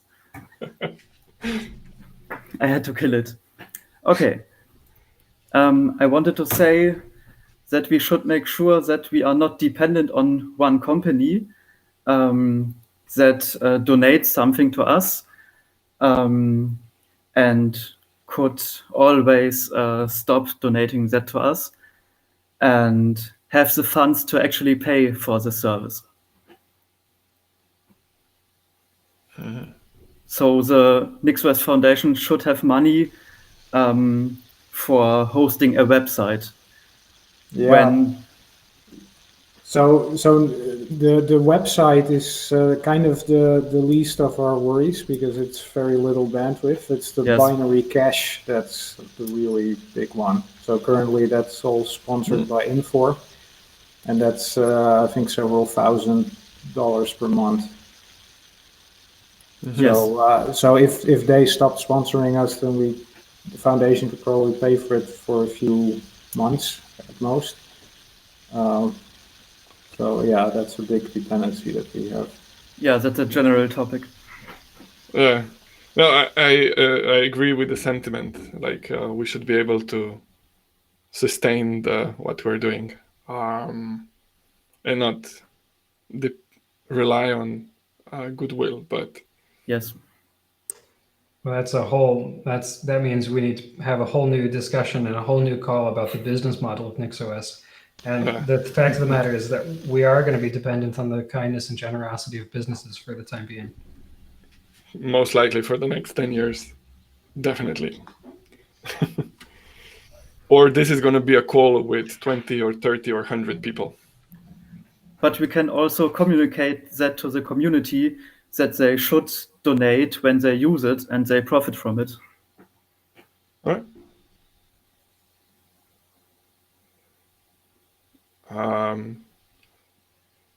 I had to kill it. Okay. I wanted to say that we should make sure that we are not dependent on one company that donates something to us and could always stop donating that to us and have the funds to actually pay for the service. So the NixOS Foundation should have money for hosting a website. Yeah. So the website is kind of the least of our worries because it's very little bandwidth. It's the binary cache that's the really big one. So currently that's all sponsored by Infor. and that's I think several $1,000s per month. Yes. So if they stopped sponsoring us, then the foundation could probably pay for it for a few months at most. So yeah, that's a big dependency that we have. Yeah, that's a general topic. Yeah. No, I agree with the sentiment. Like we should be able to sustain what we're doing, and not rely on goodwill. But Yes. Well, that means we need to have a whole new discussion and a whole new call about the business model of NixOS. And Yeah. the fact of the matter is that we are going to be dependent on the kindness and generosity of businesses for the time being. most likely for the next 10 years, definitely. Or this is going to be a call with 20 or 30 or 100 people. But we can also communicate that to the community that they should donate when they use it and they profit from it. All right.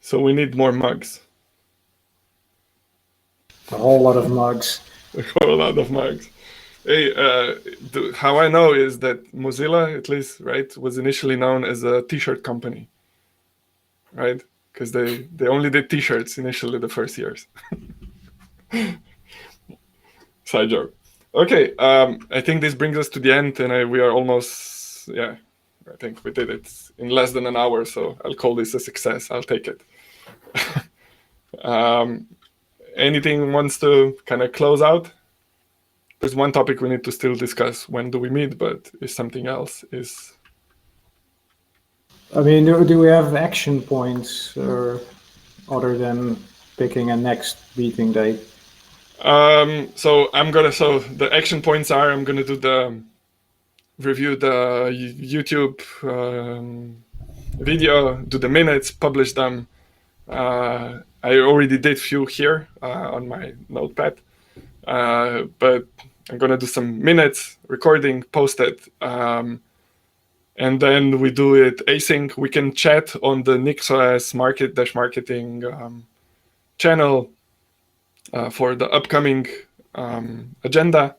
So we need more mugs. A whole lot of mugs. A whole lot of mugs. Hey, how I know is that Mozilla, at least, right, was initially known as a T-shirt company, right? Because they only did T-shirts initially the first years. Side joke. Okay, I think this brings us to the end, and we are almost, I think we did it in less than an hour, so I'll call this a success. I'll take it. Anything wants to kind of close out? There's one topic we need to still discuss. When do we meet? But if something else is... I mean, do we have action points or other than picking a next meeting date? So the action points are, I'm gonna review the YouTube video, do the minutes, publish them. I already did few here on my notepad, but I'm gonna do some minutes, recording, post it, and then we do it async. We can chat on the NixOS marketing channel for the upcoming agenda.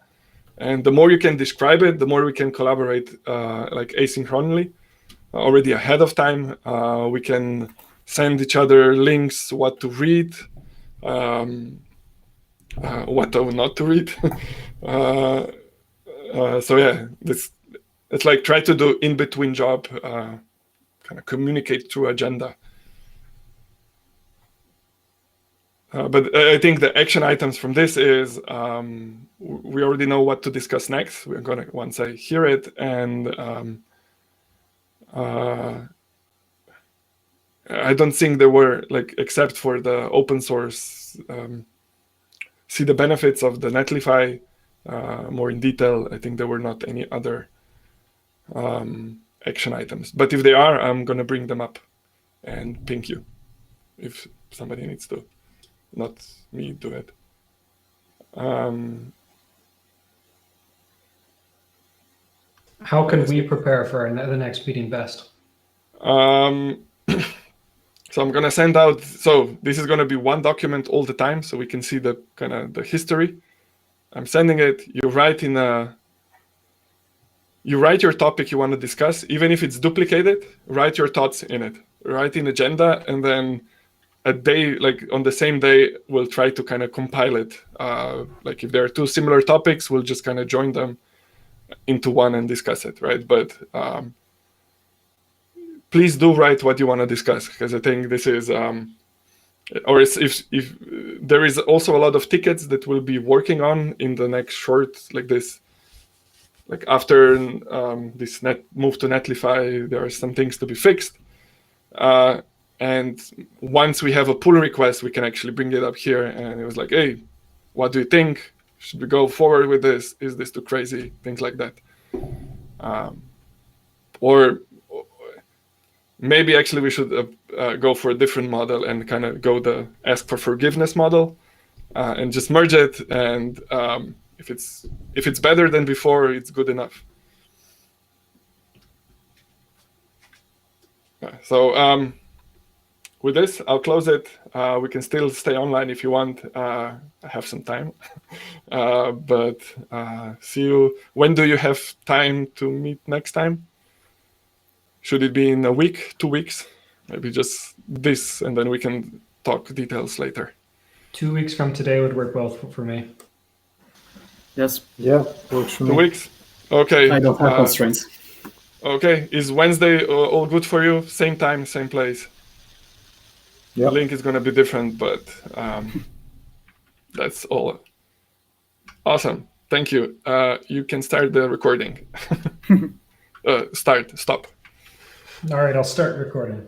And the more you can describe it, the more we can collaborate like asynchronously already ahead of time. We can send each other links, what to read, what not to read. So yeah, it's like try to do in between job, kind of communicate through agenda. But I think the action items from this is we already know what to discuss next. We're gonna, once I hear it, and I don't think there were, like, except for the open source, see the benefits of the Netlify more in detail. I think there were not any other action items. But if they are, I'm gonna bring them up and ping you if somebody needs to. Not me do it. How can we prepare for the next meeting best? So I'm gonna send out. So this is gonna be one document all the time, so we can see the kind of the history. I'm sending it. You write your topic you want to discuss, even if it's duplicated. Write your thoughts in it. Write in agenda, and then a day, like on the same day, we'll try to kind of compile it. Like if there are two similar topics, we'll just kind of join them into one and discuss it, right? But please do write what you want to discuss, because I think this is, or if there is also a lot of tickets that we'll be working on in the next short, like this, like after this move to Netlify, there are some things to be fixed. And once we have a pull request, we can actually bring it up here. And it was like, hey, what do you think? Should we go forward with this? Is this too crazy? Things like that. Or maybe actually we should go for a different model and kind of go the ask for forgiveness model and just merge it. And if it's better than before, it's good enough. So with this, I'll close it. We can still stay online if you want. I have some time. But see you. When do you have time to meet next time? Should it be in a week, 2 weeks? Maybe just this, and then we can talk details later. 2 weeks from today would work well for me. Yes. Yeah, works for 2 me. weeks? Okay. I don't have constraints. Okay. Is Wednesday all good for you? Same time, same place? Yeah. The link is going to be different, but that's all. Awesome. Thank you. You can start the recording. Stop. All right, I'll start recording.